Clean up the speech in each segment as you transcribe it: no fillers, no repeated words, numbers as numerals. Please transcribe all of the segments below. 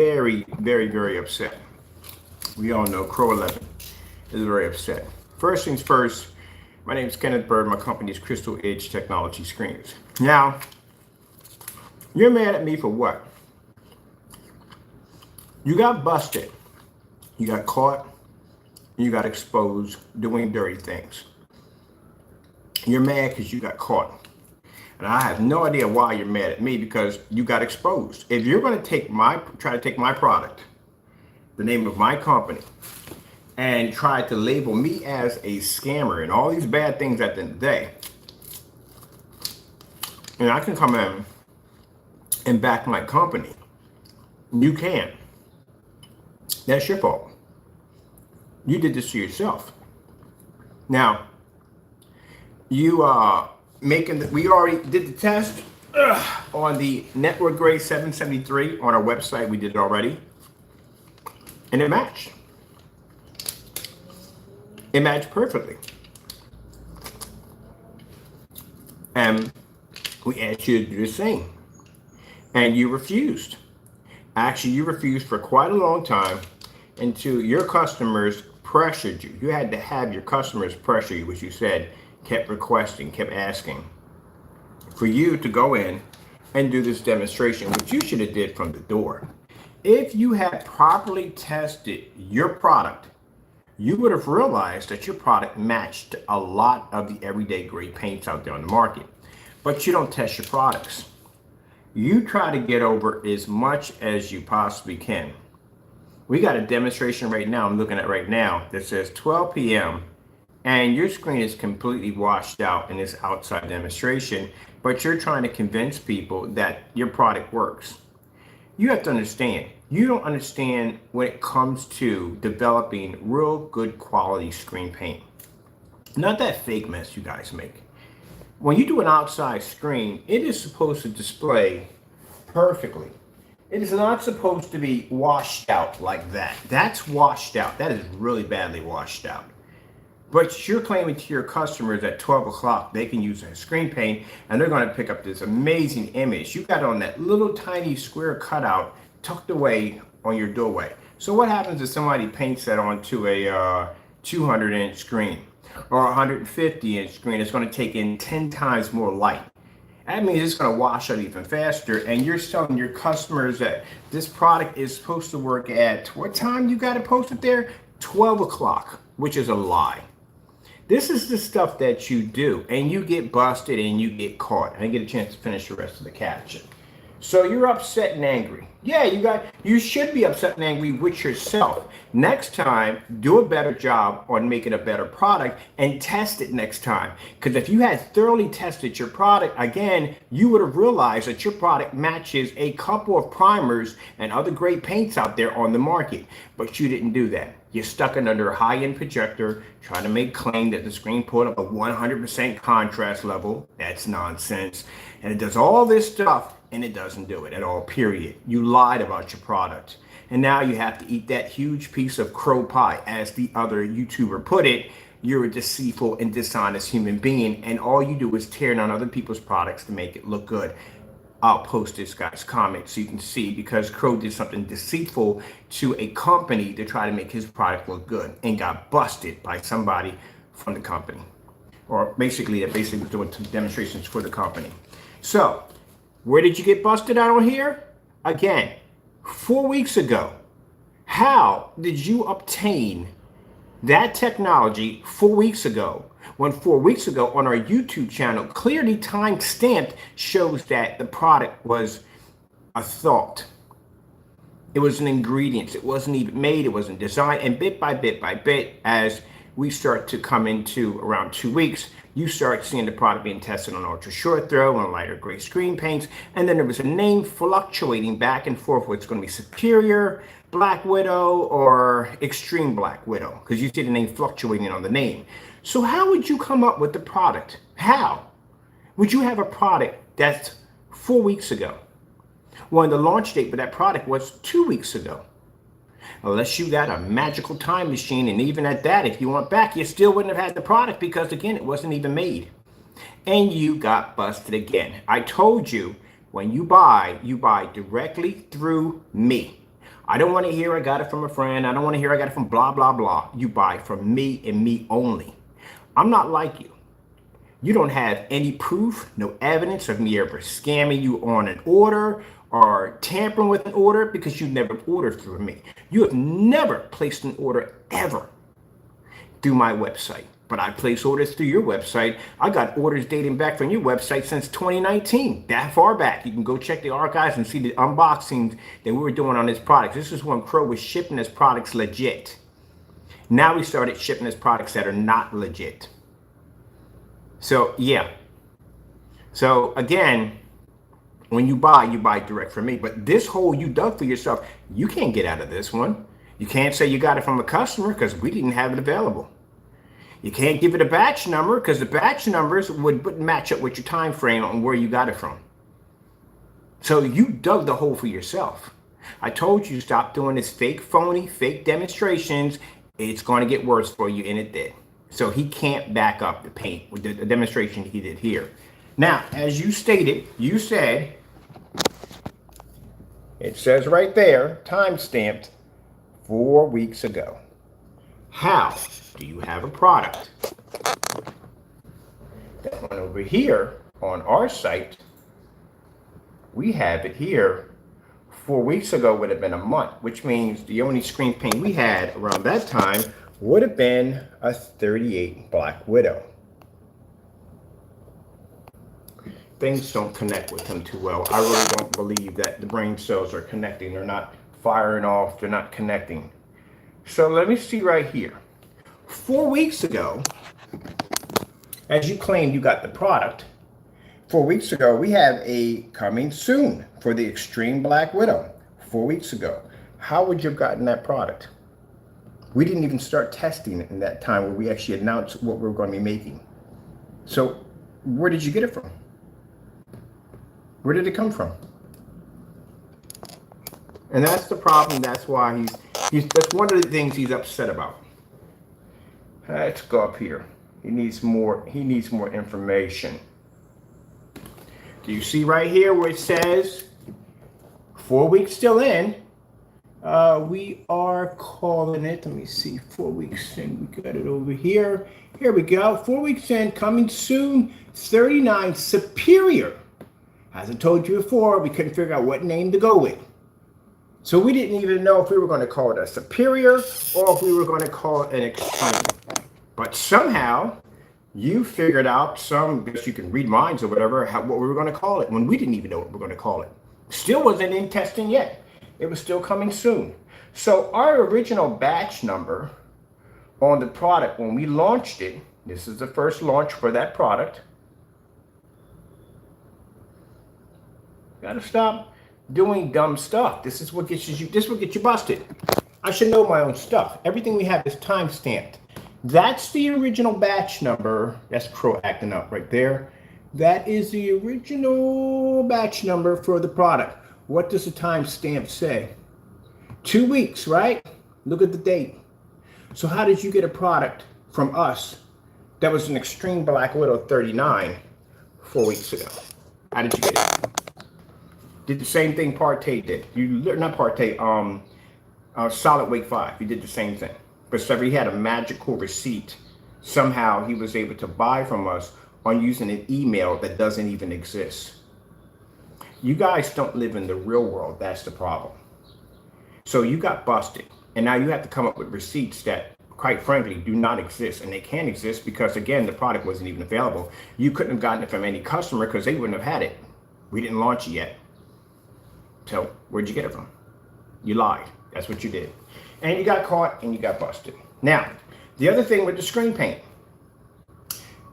very, very, very upset. We all know Crow11 is very upset. First things first, my name is Kenneth Bird. My company is Crystal Edge Technology Screens. Now, you're mad at me for what? You got busted. You got caught. You got exposed doing dirty things. You're mad because you got caught. And I have no idea why you're mad at me, because you got exposed. If you're going to try to take my product, the name of my company, and try to label me as a scammer and all these bad things at the end of the day, and I can come in and back my company, you can. That's your fault. You did this to yourself. Now, you we already did the test on the network Gray 773 on our website. We did it already, and it matched. It matched perfectly. And we asked you to do the same, and you refused. Actually, you refused for quite a long time until your customers pressured you. You had to have your customers pressure you, which you said kept requesting, kept asking for you to go in and do this demonstration, which you should have did from the door. If you had properly tested your product, you would have realized that your product matched a lot of the everyday grade paints out there on the market. But you don't test your products. You try to get over as much as you possibly can. We got a demonstration right now, I'm looking at right now, that says 12 p.m. and your screen is completely washed out in this outside demonstration, but you're trying to convince people that your product works. You have to understand, you don't understand when it comes to developing real good quality screen paint. Not that fake mess you guys make. When you do an outside screen, it is supposed to display perfectly. It is not supposed to be washed out like that. That's washed out. That is really badly washed out. But you're claiming to your customers at 12 o'clock they can use a screen paint and they're going to pick up this amazing image you got on that little tiny square cutout tucked away on your doorway. So what happens if somebody paints that onto a 200-inch screen or a 150-inch screen? It's going to take in 10 times more light. That means it's going to wash out even faster, and you're telling your customers that this product is supposed to work at what time you got it posted there? 12 o'clock, which is a lie. This is the stuff that you do, and you get busted and you get caught. I didn't get a chance to finish the rest of the caption. So you're upset and angry. Yeah, you should be upset and angry with yourself. Next time, do a better job on making a better product and test it next time. Because if you had thoroughly tested your product, again, you would have realized that your product matches a couple of primers and other great paints out there on the market. But you didn't do that. You're stuck under a high-end projector trying to make claim that the screen pulled up a 100% contrast level. That's nonsense. And it does all this stuff, and it doesn't do it at all, period. You lied about your product. And now you have to eat that huge piece of crow pie. As the other YouTuber put it, you're a deceitful and dishonest human being, and all you do is tear down other people's products to make it look good. I'll post this guy's comment so you can see, because Crow did something deceitful to a company to try to make his product look good and got busted by somebody from the company. Or basically, was doing some demonstrations for the company. So, where did you get busted out on here? Again, 4 weeks ago. How did you obtain that technology 4 weeks ago, when 4 weeks ago on our YouTube channel, clearly time-stamped, shows that the product was a thought. It was an ingredient. It wasn't even made. It wasn't designed. And bit by bit by bit, as we start to come into around 2 weeks, you start seeing the product being tested on ultra short throw and lighter gray screen paints. And then there was a name fluctuating back and forth, whether it's going to be Superior, Black Widow, or Extreme Black Widow, because you see the name fluctuating on the name. So how would you come up with the product? How would you have a product that's 4 weeks ago when the launch date for that product was 2 weeks ago? Unless you got a magical time machine, and even at that, if you went back, you still wouldn't have had the product, because again, it wasn't even made. And you got busted again. I told you, when you buy directly through me. I don't want to hear I got it from a friend. I don't want to hear I got it from blah, blah, blah. You buy from me and me only. I'm not like you. You don't have any proof, no evidence of me ever scamming you on an order or tampering with an order because you never ordered through me. You have never placed an order ever through my website. But I place orders through your website. I got orders dating back from your website since 2019, that far back. You can go check the archives and see the unboxings that we were doing on this product. This is when Crow was shipping us products legit. Now we started shipping us products that are not legit. So yeah. So again, when you buy direct from me. But this hole you dug for yourself, you can't get out of this one. You can't say you got it from a customer because we didn't have it available. You can't give it a batch number because the batch numbers wouldn't match up with your time frame on where you got it from. So you dug the hole for yourself. I told you stop doing this fake, phony, fake demonstrations. It's going to get worse for you, and it did. So he can't back up the paint with the demonstration he did here. Now, as you stated, you said, it says right there, time stamped 4 weeks ago. How do you have a product that one over here on our site? We have it here 4 weeks ago would have been a month, which means the only screen paint we had around that time would have been a 38 Black Widow. Things don't connect with him too well. I really don't believe that the brain cells are connecting. They're not firing off. They're not connecting. So let me see right here. 4 weeks ago, as you claimed you got the product, 4 weeks ago, we have a coming soon for the Extreme Black Widow. 4 weeks ago. How would you have gotten that product? We didn't even start testing it in that time where we actually announced what we were going to be making. So where did you get it from? Where did it come from? And that's the problem. That's why that's one of the things he's upset about. Let's go up here. He needs more information. Do you see right here where it says 4 weeks still in? We are calling it, let me see, 4 weeks in. We got it over here. Here we go. 4 weeks in, coming soon, 39 Superior. As I told you before, we couldn't figure out what name to go with. So we didn't even know if we were going to call it a Superior or if we were going to call it an Extreme. But somehow you figured out guess you can read minds or whatever, what we were going to call it when we didn't even know what we were going to call it. Still wasn't in testing yet. It was still coming soon. So our original batch number on the product when we launched it, this is the first launch for that product. Gotta stop doing dumb stuff. This is what gets you. This will get you busted. I should know my own stuff. Everything we have is time stamped. That's the original batch number. That's Crow acting up right there. That is the original batch number for the product. What does the time stamp say? 2 weeks, right? Look at the date. So how did you get a product from us that was an Extreme Black Widow 39 4 weeks ago? How did you get it? Did the same thing Partey did. Not Partey, Solid Wake 5. He did the same thing. But he had a magical receipt. Somehow he was able to buy from us on using an email that doesn't even exist. You guys don't live in the real world. That's the problem. So you got busted. And now you have to come up with receipts that, quite frankly, do not exist. And they can't exist because, again, the product wasn't even available. You couldn't have gotten it from any customer because they wouldn't have had it. We didn't launch it yet. So where'd you get it from? You lied. That's what you did. And you got caught and you got busted. Now, the other thing with the screen paint,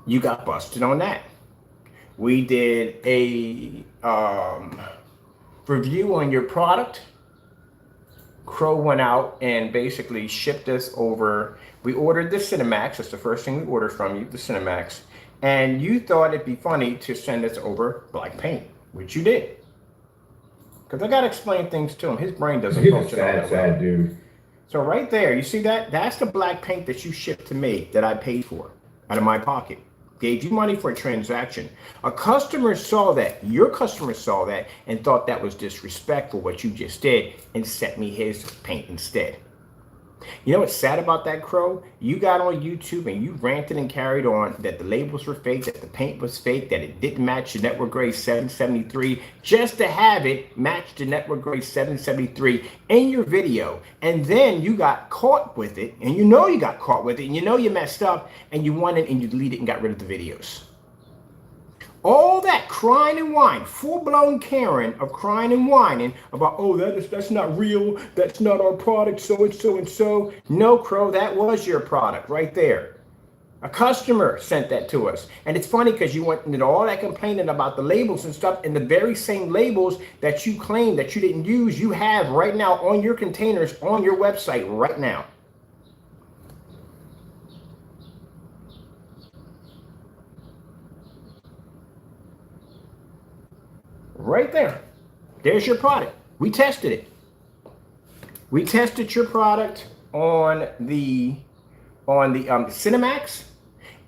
you got busted on that. We did a review on your product. Crow went out and basically shipped us over. We ordered the Cinemax. That's the first thing we ordered from you, the Cinemax. And you thought it'd be funny to send us over black paint, which you did. Because I got to explain things to him. His brain doesn't function all that well. Dude. So right there, you see that? That's the black paint that you shipped to me that I paid for out of my pocket. gave you money for a transaction. A customer saw that, your customer saw that, and thought that was disrespectful what you just did, and sent me his paint instead. You know what's sad about that, Crow? You got on YouTube and you ranted and carried on that the labels were fake, that the paint was fake, that it didn't match the Network Gray 773, just to have it match the Network Gray 773 in your video. And then you got caught with it, and you know you got caught with it, and you know you messed up, and you went in and you deleted and got rid of the videos. All that crying and whining, full-blown Karen of crying and whining about, oh, that's not real, that's not our product, so-and-so and so. No, Crow, that was your product right there. A customer sent that to us. And it's funny because you went into all that complaining about the labels and stuff, and the very same labels that you claim that you didn't use, you have right now on your containers on your website right now. Right there. There's your product. We tested it. We tested your product on the Cinemax,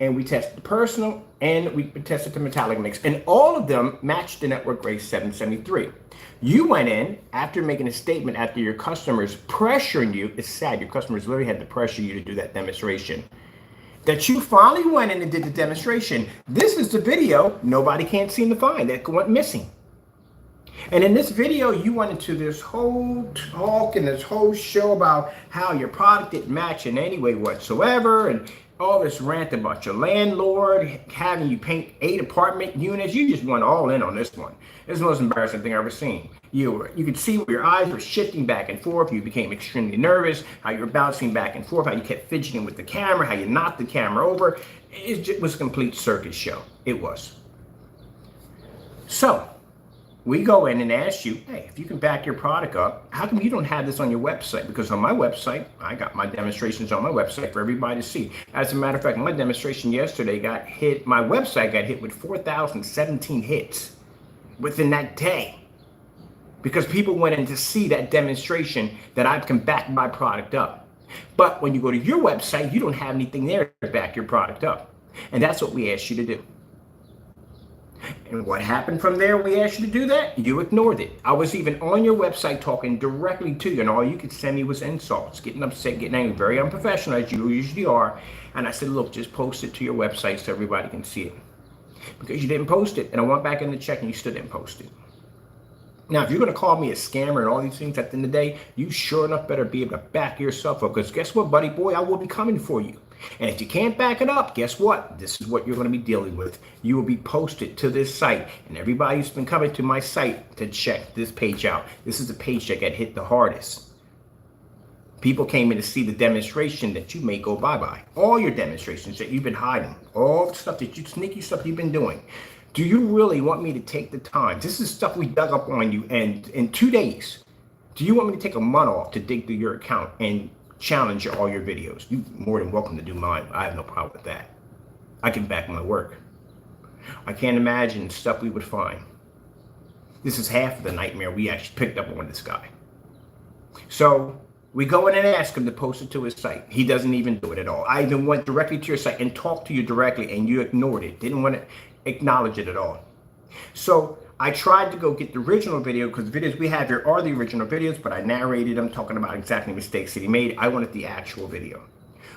and we tested the personal, and we tested the Metallica mix, and all of them matched the Network Gray 773. You went in after making a statement after your customers pressuring you. It's sad, your customers literally had to pressure you to do that demonstration. That you finally went in and did the demonstration. This is the video nobody can't seem to find that went missing. And in this video, you went into this whole talk and this whole show about how your product didn't match in any way whatsoever, and all this rant about your landlord having you paint 8 apartment units. You just went all in on this one. This is the most embarrassing thing I've ever seen. You could see where your eyes were shifting back and forth. You became extremely nervous, how you were bouncing back and forth, how you kept fidgeting with the camera, how you knocked the camera over. It was a complete circus show. It was. So we go in and ask you, hey, if you can back your product up, how come you don't have this on your website? Because on my website, I got my demonstrations on my website for everybody to see. As a matter of fact, my demonstration yesterday my website got hit with 4,017 hits within that day. Because people went in to see that demonstration that I can back my product up. But when you go to your website, you don't have anything there to back your product up. And that's what we asked you to do. And what happened from there? We asked you to do that. You ignored it. I was even on your website talking directly to you, and all you could send me was insults, getting upset, getting angry, very unprofessional as you usually are. And I said, look, just post it to your website so everybody can see it. Because you didn't post it, and I went back in the check and you still didn't post it. Now, if you're going to call me a scammer and all these things at the end of the day, you sure enough better be able to back yourself up. Because guess what, buddy boy? I will be coming for you. And if you can't back it up, guess what? This is what you're going to be dealing with. You will be posted to this site. And everybody who's been coming to my site to check this page out, this is the page that got hit the hardest. People came in to see the demonstration that you may go bye-bye. All your demonstrations that you've been hiding. All the stuff that sneaky stuff you've been doing. Do you really want me to take the time? This is stuff we dug up on you, and in 2 days, do you want me to take a month off to dig through your account and challenge all your videos? You're more than welcome to do mine. I have no problem with that. I can back my work. I can't imagine stuff we would find. This is half of the nightmare we actually picked up on this guy. So we go in and ask him to post it to his site. He doesn't even do it at all. I even went directly to your site and talked to you directly, and you ignored it. Didn't want to acknowledge it at all. So I tried to go get the original video, because the videos we have here are the original videos, but I narrated them talking about exactly mistakes that he made. I wanted the actual video.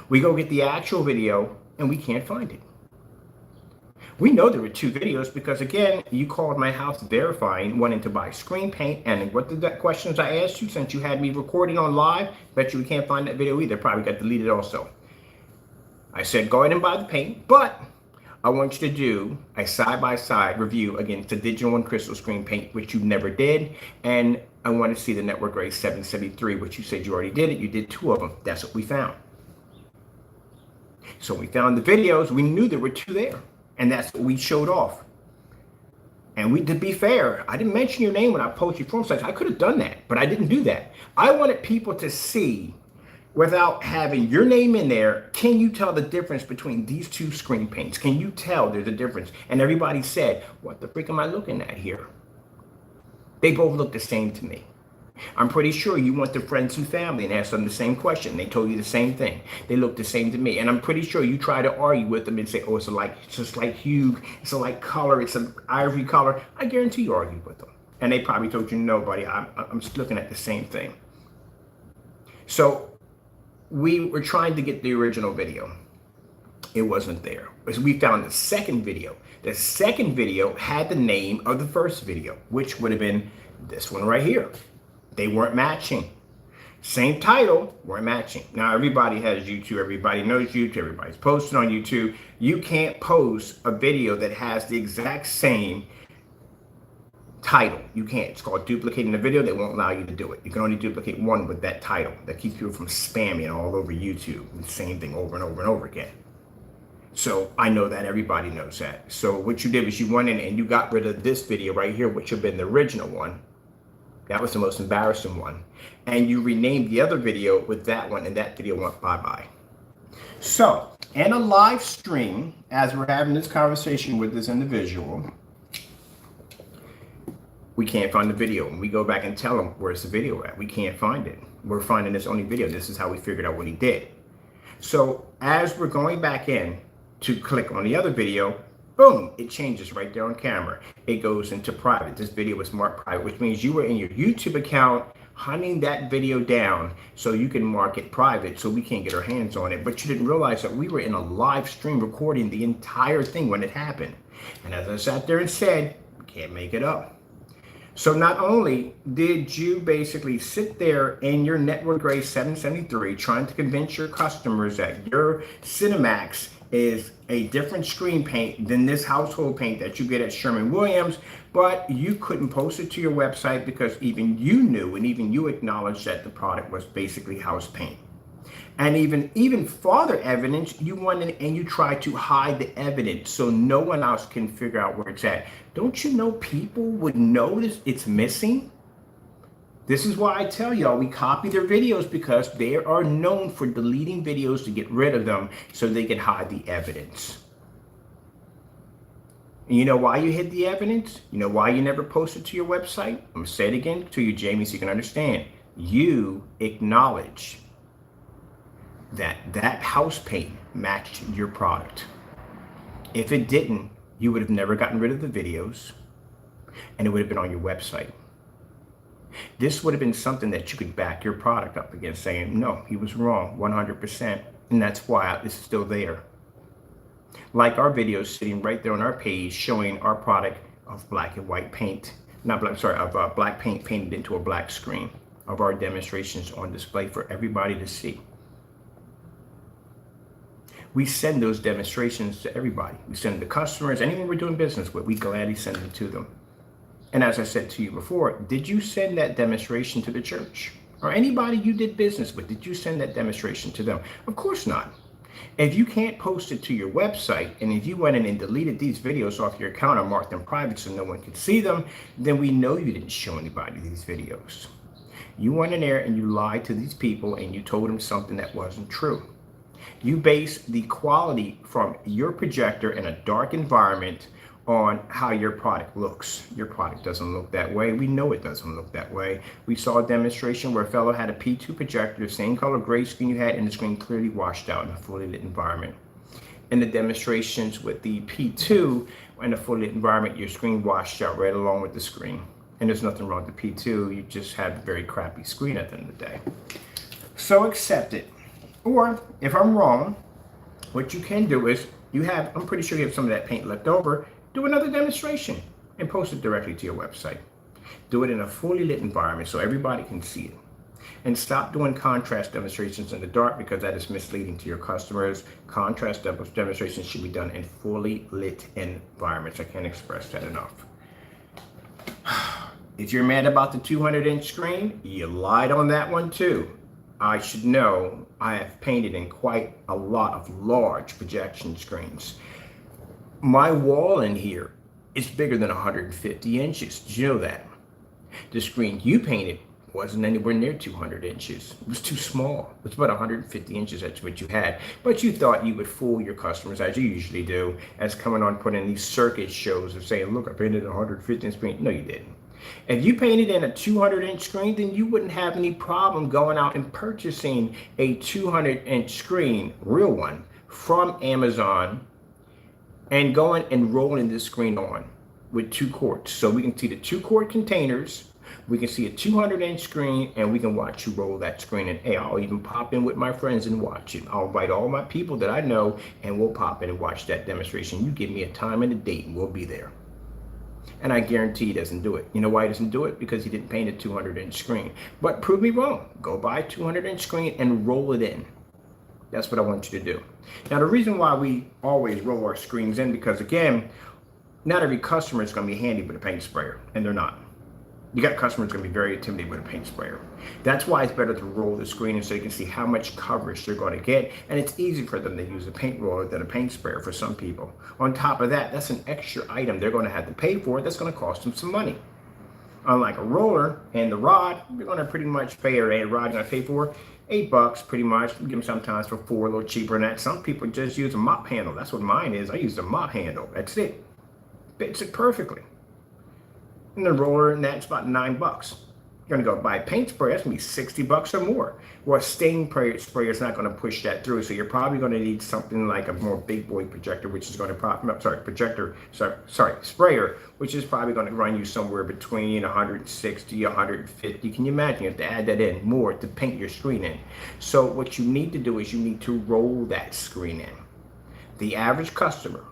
We go get the actual video and we can't find it. We know there were 2 videos because, again, you called my house verifying, wanting to buy screen paint, and what did that questions I asked you, since you had me recording on live, bet you we can't find that video either. Probably got deleted also. I said go ahead and buy the paint, but I want you to do a side-by-side review against the digital and crystal screen paint, which you never did. And I want to see the Network Gray 773, which you said you already did it. You did 2 of them. That's what we found. So we found the videos. We knew there were 2 there. And that's what we showed off. And to be fair, I didn't mention your name when I posted your form sites. I could have done that, but I didn't do that. I wanted people to see, without having your name in there, can you tell the difference between these 2 screen paints? Can you tell there's a difference? And everybody said, what the freak am I looking at here? They both look the same to me. I'm pretty sure you went to friends and family and asked them the same question. They told you the same thing. They looked the same to me. And I'm pretty sure you try to argue with them and say, oh, it's just like hue, it's a light color, it's an ivory color. I guarantee you argued with them. And they probably told you, no, buddy, I'm just looking at the same thing. So we were trying to get the original video. It wasn't there. So we found the second video. The second video had the name of the first video, which would have been this one right here. They weren't matching. Same title, weren't matching. Now everybody has YouTube, everybody knows YouTube, everybody's posting on YouTube. You can't post a video that has the exact same title. You can't. It's called duplicating the video. They won't allow you to do it. You can only duplicate one with that title. That keeps people from spamming all over YouTube. The same thing over and over and over again. So I know that everybody knows that. So what you did was you went in and you got rid of this video right here, which would have been the original one. That was the most embarrassing one. And you renamed the other video with that one, and that video went bye-bye. So in a live stream, as we're having this conversation with this individual, we can't find the video. And we go back and tell them, where's the video at? We can't find it. We're finding this only video. This is how we figured out what he did. So as we're going back in to click on the other video, boom, it changes right there on camera. It goes into private. This video was marked private, which means you were in your YouTube account hunting that video down so you can mark it private so we can't get our hands on it. But you didn't realize that we were in a live stream recording the entire thing when it happened. And as I sat there and said, we can't make it up. So not only did you basically sit there in your network Gray 773 trying to convince your customers that your Cinemax is a different screen paint than this household paint that you get at Sherwin, but you couldn't post it to your website because even you knew and even you acknowledged that the product was basically house paint. And even farther evidence, you went in and you tried to hide the evidence so no one else can figure out where it's at. Don't you know people would notice it's missing? This is why I tell y'all we copy their videos, because they are known for deleting videos to get rid of them so they can hide the evidence. And you know why you hid the evidence? You know why you never posted to your website? I'm going to say it again to you, Jamie, so you can understand. You acknowledge that house paint matched your product. If it didn't, you would have never gotten rid of the videos and it would have been on your website. This would have been something that you could back your product up against, saying, no, he was wrong 100%. And that's why it's still there. Like our videos sitting right there on our page showing our product of black and white paint, of black paint painted into a black screen, of our demonstrations on display for everybody to see. We send those demonstrations to everybody. We send the customers, anyone we're doing business with, we gladly send it to them. And as I said to you before, did you send that demonstration to the church? Or anybody you did business with, did you send that demonstration to them? Of course not. If you can't post it to your website, and if you went in and deleted these videos off your account or marked them private so no one could see them, then we know you didn't show anybody these videos. You went in there and you lied to these people and you told them something that wasn't true. You base the quality from your projector in a dark environment on how your product looks. Your product doesn't look that way. We know it doesn't look that way. We saw a demonstration where a fellow had a P2 projector, the same color gray screen you had, and the screen clearly washed out in a fully lit environment. In the demonstrations with the P2 in a fully lit environment, your screen washed out right along with the screen. And there's nothing wrong with the P2. You just had a very crappy screen at the end of the day. So accept it. Or if I'm wrong, what you can do is I'm pretty sure you have some of that paint left over. Do another demonstration and post it directly to your website. Do it in a fully lit environment so everybody can see it. And stop doing contrast demonstrations in the dark, because that is misleading to your customers. Contrast demonstrations should be done in fully lit environments. I can't express that enough. If you're mad about the 200-inch screen, you lied on that one too. I should know I have painted in quite a lot of large projection screens. My wall in here is bigger than 150 inches. Did you know that? The screen you painted wasn't anywhere near 200 inches. It was too small. It's about 150 inches. That's what you had. But you thought you would fool your customers, as you usually do, as coming on putting these circuit shows of saying, look, I painted a 150 inch screen. No, you didn't. If you painted in a 200-inch screen, then you wouldn't have any problem going out and purchasing a 200-inch screen, real one, from Amazon and going and rolling this screen on with 2 quarts. So we can see the 2-quart containers, we can see a 200-inch screen, and we can watch you roll that screen. And hey, I'll even pop in with my friends and watch it. I'll invite all my people that I know and we'll pop in and watch that demonstration. You give me a time and a date and we'll be there. And I guarantee he doesn't do it. You know why he doesn't do it? Because he didn't paint a 200-inch screen. But prove me wrong. Go buy a 200-inch screen and roll it in. That's what I want you to do. Now, the reason why we always roll our screens in, because again, not every customer is going to be handy with a paint sprayer, and they're not. You got customers going to be very intimidated with a paint sprayer. That's why it's better to roll the screen in so you can see how much coverage they're going to get. And it's easy for them to use a paint roller than a paint sprayer for some people. On top of that, that's an extra item they're going to have to pay for. That's going to cost them some money. Unlike a roller and the rod, you're going to pretty much pay, or a rod you're going to pay for $8 pretty much. You get them sometimes for $4, a little cheaper than that. Some people just use a mop handle. That's what mine is. I use a mop handle. That's it. Fits it perfectly. And the roller and that's about $9. You're gonna go buy a paint sprayer, that's gonna be $60 or more. Well, a stain sprayer is not gonna push that through, so you're probably gonna need something like a more big boy projector, which is gonna sprayer, which is probably gonna run you somewhere between 160, 150. Can you imagine? You have to add that in more to paint your screen in. So what you need to do is you need to roll that screen in. The average customer,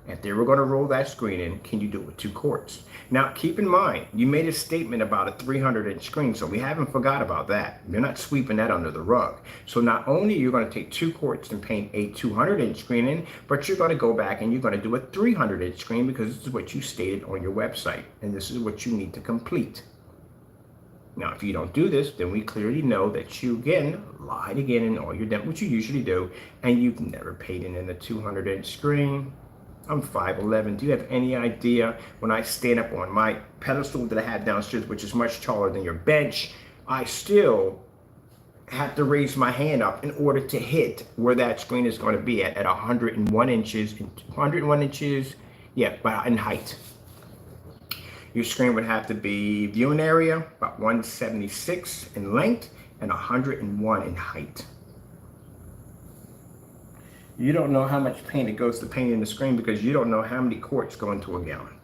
if they were going to roll that screen in, can you do it with 2 quarts? Now, keep in mind, you made a statement about a 300-inch screen, so we haven't forgot about that. You're not sweeping that under the rug. So not only are you going to take 2 quarts and paint a 200-inch screen in, but you're going to go back and you're going to do a 300-inch screen because this is what you stated on your website, and this is what you need to complete. Now, if you don't do this, then we clearly know that you, again, lied again in all your demos, which you usually do, and you've never painted in a 200-inch screen. I'm 5'11". Do you have any idea when I stand up on my pedestal that I have downstairs, which is much taller than your bench, I still have to raise my hand up in order to hit where that screen is going to be at 101 inches, yeah, in height. Your screen would have to be viewing area, about 176 in length and 101 in height. You don't know how much paint it goes to painting the screen because you don't know how many quarts go into a gallon.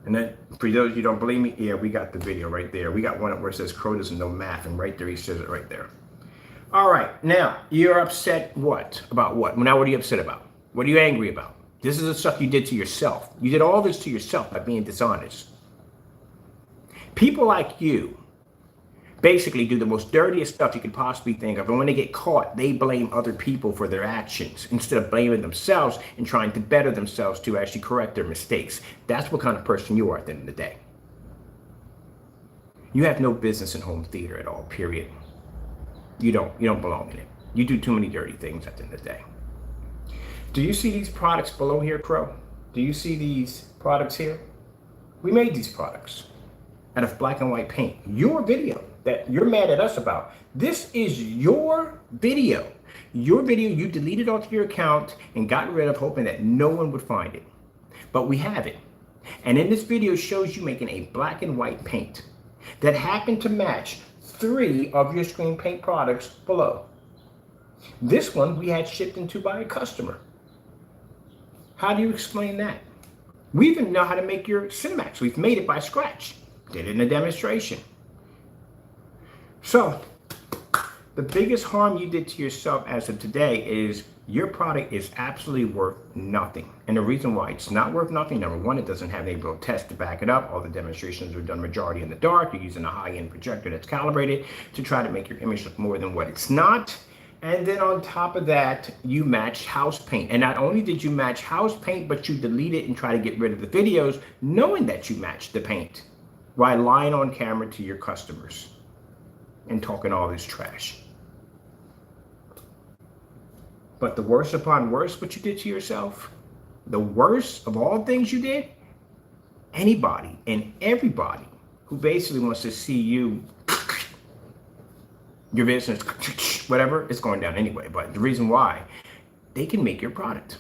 And then, for those of you who don't believe me, yeah, we got the video right there. We got one where it says Crow doesn't know math, and right there he says it right there. All right, now, you're upset what? About what? Now, what are you upset about? What are you angry about? This is the stuff you did to yourself. You did all this to yourself by being dishonest. People like you basically do the most dirtiest stuff you could possibly think of. And when they get caught, they blame other people for their actions instead of blaming themselves and trying to better themselves to actually correct their mistakes. That's what kind of person you are at the end of the day. You have no business in home theater at all, period. You don't belong in it. You do too many dirty things at the end of the day. Do you see these products below here, Crow? Do you see these products here? We made these products out of black and white paint. Your video that you're mad at us about. This is your video. Your video you deleted off your account and got rid of hoping that no one would find it. But we have it. And in this video shows you making a black and white paint that happened to match 3 of your screen paint products below. This one we had shipped into by a customer. How do you explain that? We even know how to make your Cinemax. We've made it by scratch. Did it in a demonstration. So, the biggest harm you did to yourself as of today is your product is absolutely worth nothing. And the reason why it's not worth nothing, number one, it doesn't have any real test to back it up. All the demonstrations are done majority in the dark. You're using a high-end projector that's calibrated to try to make your image look more than what it's not. And then on top of that, you matched house paint. And not only did you match house paint, but you deleted and try to get rid of the videos knowing that you matched the paint while lying on camera to your customers and talking all this trash. But the worst upon worst what you did to yourself, the worst of all things you did, anybody and everybody who basically wants to see you, your business, whatever, it's going down anyway. But the reason why, they can make your product.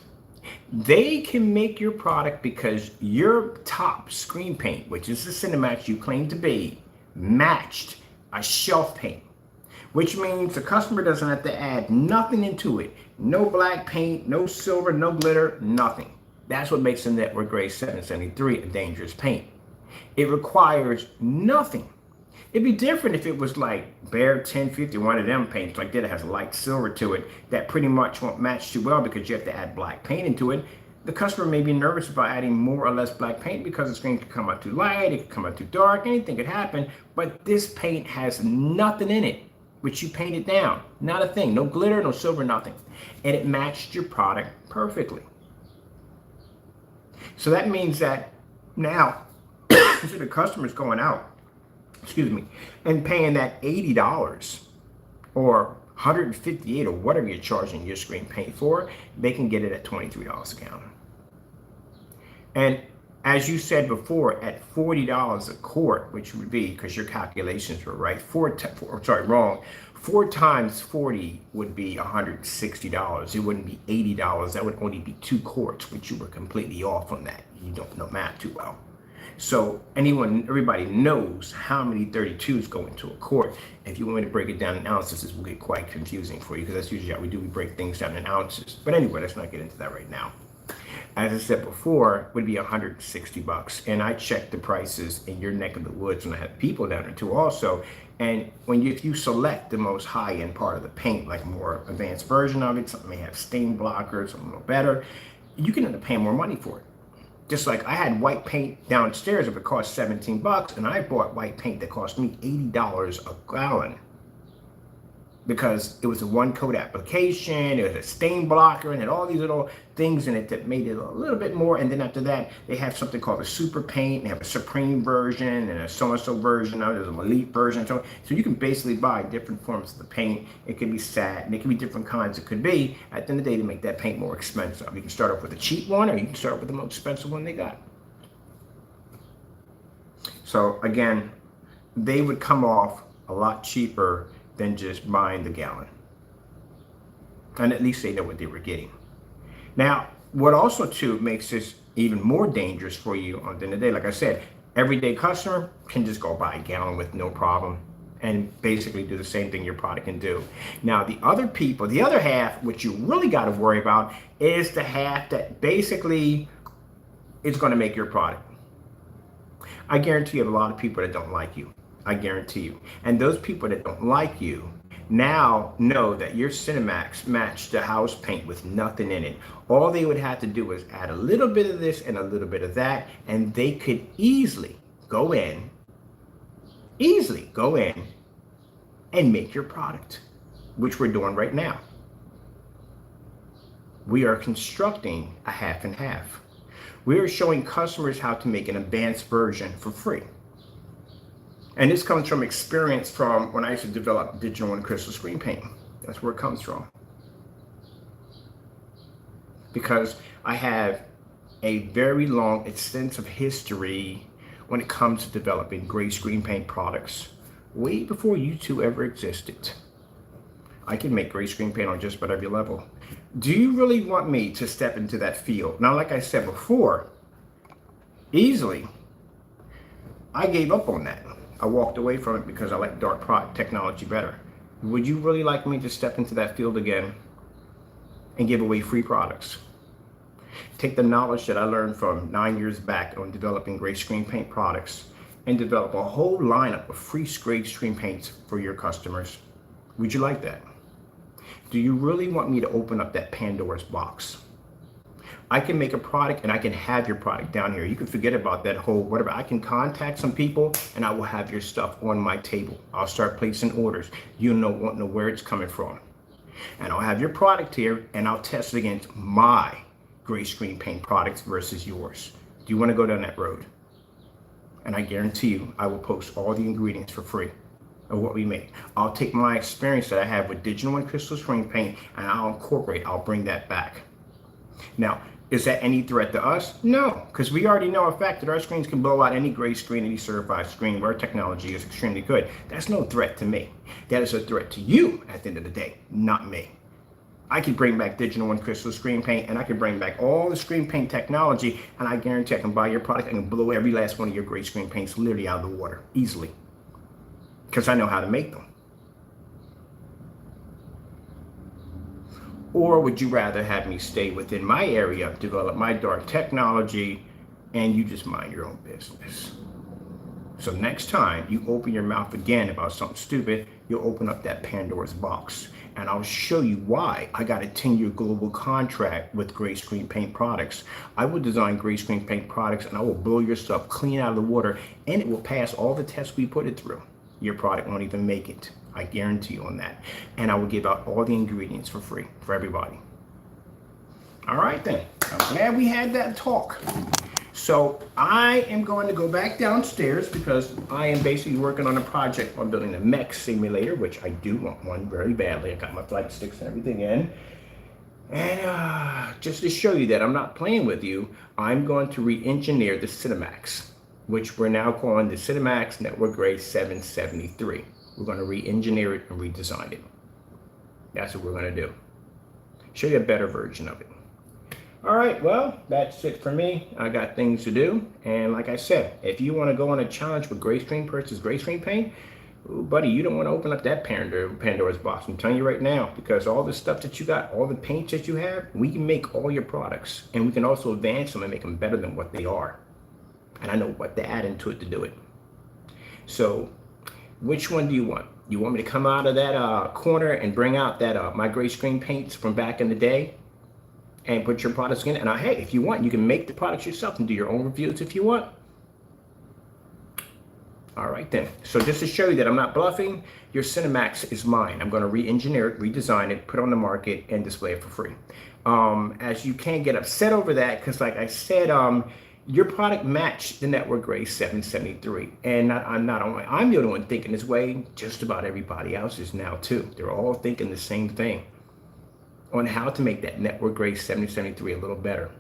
They can make your product because your top screen paint, which is the Cinemax you claim to be, matched a shelf paint, which means the customer doesn't have to add nothing into it. No black paint, no silver, no glitter, nothing. That's what makes the Network Gray 773 a dangerous paint. It requires nothing. It'd be different if it was like Bear 1050, one of them paints like that has light silver to it that pretty much won't match too well because you have to add black paint into it. The customer may be nervous about adding more or less black paint because the screen could come out too light, it could come out too dark, anything could happen. But this paint has nothing in it, which you painted down. Not a thing, no glitter, no silver, nothing. And it matched your product perfectly. So that means that now, so the customer's going out, and paying that $80 or $158 or whatever you're charging your screen paint for, they can get it at $23 a gallon. And as you said before, at $40 a quart, which would be, because your calculations were right, 4 times 40 would be $160. It wouldn't be $80. That would only be 2 quarts, which you were completely off on that. You don't know math too well. So everybody knows how many 32s go into a quart. If you want me to break it down in ounces, this will get quite confusing for you because that's usually how we do. We break things down in ounces. But anyway, let's not get into that right now. As I said before, it would be $160. And I checked the prices in your neck of the woods, and I had people down there too also. And if you select the most high-end part of the paint, like more advanced version of it, something may have stain blockers, something a little better, you can end up paying more money for it. Just like I had white paint downstairs, if it cost $17, and I bought white paint that cost me $80 a gallon because it was a one-coat application, it was a stain blocker, and had all these little things in it that made it a little bit more. And then after that, they have something called a super paint. They have a supreme version and a so-and-so version. Now there's an elite version. So you can basically buy different forms of the paint. It could be satin, it could be different kinds. It could be, at the end of the day, to make that paint more expensive. You can start off with a cheap one, or you can start with the most expensive one they got. So again, they would come off a lot cheaper than just buying the gallon. And at least they know what they were getting. Now, what also too makes this even more dangerous for you on the end of the day, like I said, everyday customer can just go buy a gallon with no problem and basically do the same thing your product can do. Now, the other half, which you really got to worry about, is the half that basically is going to make your product. I guarantee you have a lot of people that don't like you. I guarantee you. And those people that don't like you now know that your Cinemax matched the house paint with nothing in it. All they would have to do is add a little bit of this and a little bit of that, and they could easily go in and make your product, which we're doing right now. We are constructing a half and half. We are showing customers how to make an advanced version for free. And this comes from experience from when I used to develop digital and crystal screen paint. That's where it comes from. Because I have a very long, extensive history when it comes to developing gray screen paint products, way before you two ever existed. I can make gray screen paint on just about every level. Do you really want me to step into that field? Now, like I said before, easily, I gave up on that. I walked away from it because I like dark product technology better. Would you really like me to step into that field again and give away free products? Take the knowledge that I learned from 9 years back on developing gray screen paint products and develop a whole lineup of free gray screen paints for your customers. Would you like that? Do you really want me to open up that Pandora's box? I can make a product and I can have your product down here. You can forget about that whole whatever. I can contact some people and I will have your stuff on my table. I'll start placing orders. Won't know where it's coming from. And I'll have your product here and I'll test it against my gray screen paint products versus yours. Do you want to go down that road? And I guarantee you, I will post all the ingredients for free of what we make. I'll take my experience that I have with digital and crystal screen paint and I'll bring that back. Now, is that any threat to us? No, because we already know a fact that our screens can blow out any gray screen, any certified screen where our technology is extremely good. That's no threat to me. That is a threat to you at the end of the day, not me. I can bring back digital and crystal screen paint, and I can bring back all the screen paint technology, and I guarantee I can buy your product and blow every last one of your gray screen paints literally out of the water easily, because I know how to make them. Or would you rather have me stay within my area, develop my dark technology, and you just mind your own business? So next time you open your mouth again about something stupid, you'll open up that Pandora's box. And I'll show you why I got a 10-year global contract with Gray Screen Paint products. I will design Gray Screen Paint products, and I will blow your stuff clean out of the water, and it will pass all the tests we put it through. Your product won't even make it. I guarantee you on that. And I will give out all the ingredients for free for everybody. All right then. I'm glad we had that talk. So I am going to go back downstairs because I am basically working on a project on building a mech simulator, which I do want one very badly. I got my flight sticks and everything in. And just to show you that I'm not playing with you, I'm going to re-engineer the Cinemax, which we're now calling the Cinemax Network Gray 773. We're going to re-engineer it and redesign it. That's what we're going to do. Show you a better version of it. All right, well, that's it for me. I got things to do. And like I said, if you want to go on a challenge with gray screen versus gray screen paint, ooh, buddy, you don't want to open up that Pandora's box. I'm telling you right now, because all the stuff that you got, all the paints that you have, we can make all your products. And we can also advance them and make them better than what they are. And I know what to add into it to do it. So which one do you want? You want me to come out of that corner and bring out that my gray screen paints from back in the day and put your products in? And hey, if you want, you can make the products yourself and do your own reviews if you want. All right then. So just to show you that I'm not bluffing, your Cinemax is mine. I'm going to re-engineer it, redesign it, put it on the market, and display it for free. As you can't get upset over that, because like I said, your product matched the Network Gray 773. And I'm the only one thinking this way. Just about everybody else is now too. They're all thinking the same thing on how to make that Network Gray 773 a little better.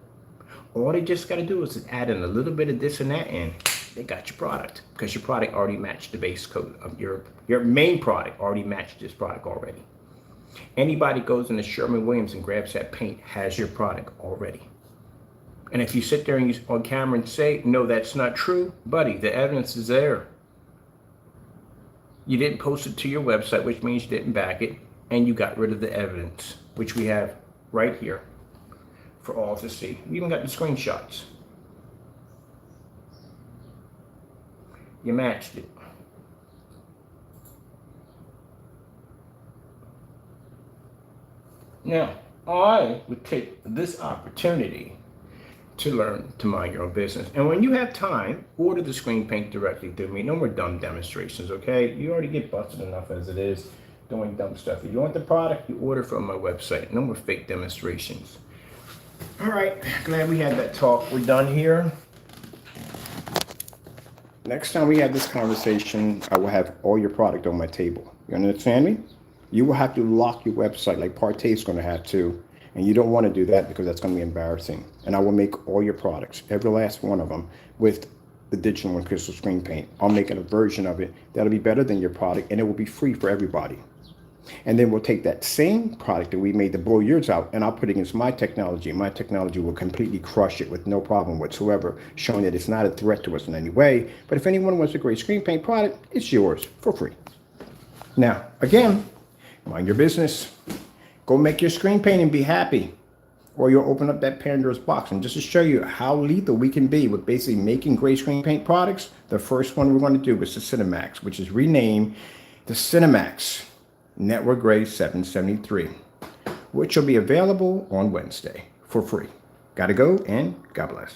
All they just got to do is add in a little bit of this and that, and they got your product, because your product already matched the base coat of your main product already matched this product already. Anybody goes into Sherwin and grabs that paint has your product already. And if you sit there and you on camera and say, no, that's not true, buddy, the evidence is there. You didn't post it to your website, which means you didn't back it, and you got rid of the evidence, which we have right here for all to see. We even got the screenshots. You matched it. Now, I would take this opportunity to learn to mind your own business. And when you have time, order the screen paint directly through me. No more dumb demonstrations, okay? You already get busted enough as it is doing dumb stuff. If you want the product, you order from my website. No more fake demonstrations. All right, glad we had that talk. We're done here. Next time we have this conversation, I will have all your product on my table. You understand me? You will have to lock your website like Partey is going to have to. And you don't want to do that because that's going to be embarrassing. And I will make all your products, every last one of them, with the digital and crystal screen paint. I'll make it a version of it that'll be better than your product, and it will be free for everybody. And then we'll take that same product that we made to blow yours out, and I'll put it against my technology. And my technology will completely crush it with no problem whatsoever, showing that it's not a threat to us in any way. But if anyone wants a great screen paint product, it's yours for free. Now, again, mind your business. Go make your screen paint and be happy, or you'll open up that Pandora's box. And just to show you how lethal we can be with basically making gray screen paint products, the first one we're going to do is the Cinemax, which is renamed the Cinemax Network Gray 773, which will be available on Wednesday for free. Gotta go, and God bless.